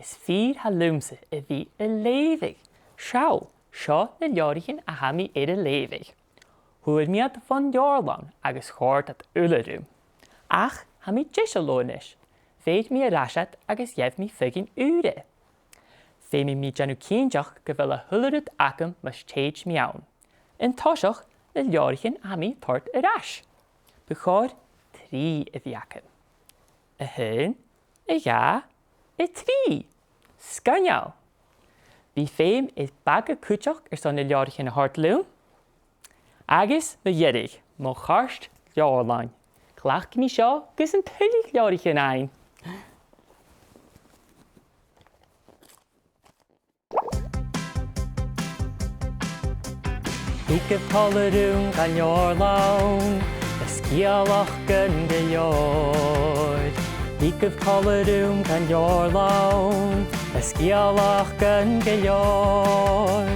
is 4 halumse a bhí a lévig. Seo na leorichin a hami a lévig. Huaid miad van Leabharlann agus chóirt at uladum. Ach, hami jeshalónis. Féid mi a rasat agus jev mi fugin ure. Fé mi janu cénjach go bhfuil a thuladut acam mas téid mi ann. In toisach na leorichin hami tart a ras. Bechór 3 a bhí acam. A hun, a ja, a 3. Scanneal. Bhí féim is bag a cúteach son na leorichin a hart lún. Agus na dhéirig, má charst Leabharlann. Clach mi seo gus an tulig leorichin ein. Hícah tallarún gan Leabharlann, a scialach gan go leor. Hícah tallarún gan Leabharlann, a scialach gan go leor.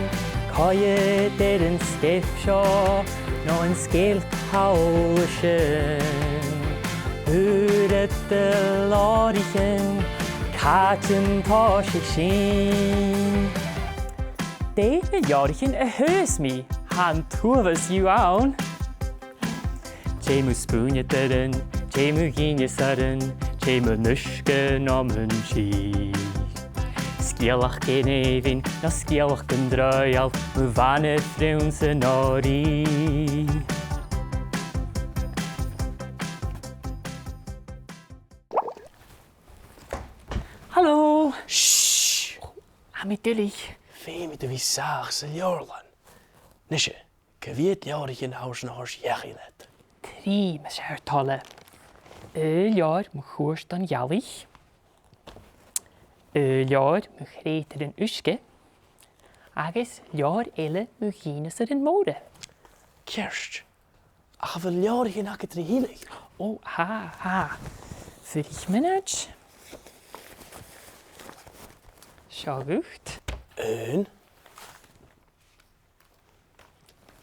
Caiad an scéip seo, nó an scéal cáil sin. Uair de láirichin, cáitin tá sé sin. Déad na leorichin a thuas mi, han tuas you ann. Téimú spúne durin, téimú gine sarin, téimú nuisce náman sí. Scialach gin éivin, na scialach gan dreial, mu vanna friún sa nári. Hallo! Shh! Hami dulig. Fé mi de bhí saach sa Leabharlann. Nishe, go bhíad leorichin haus na hors jechi let. 3 mas hertalle. Leor mu chóirst an jalich. Leor mu chrétar an uisce. Agus leor eile mu gínas ar an móda. Kerst, a cha bhfuil leorichin acha trí hílig. Oh, ha. 40 minutes. Seo bhucht. Un.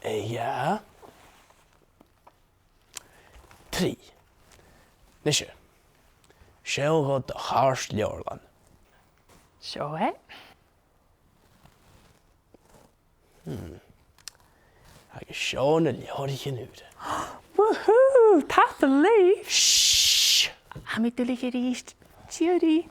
Ja. 3. Nishe, seo god de harst Leabharlann. Seo é. Agus seo na leorichin úde. Woohoo! Tata lei. Shh! Hami dulig ar íst. Tíorí.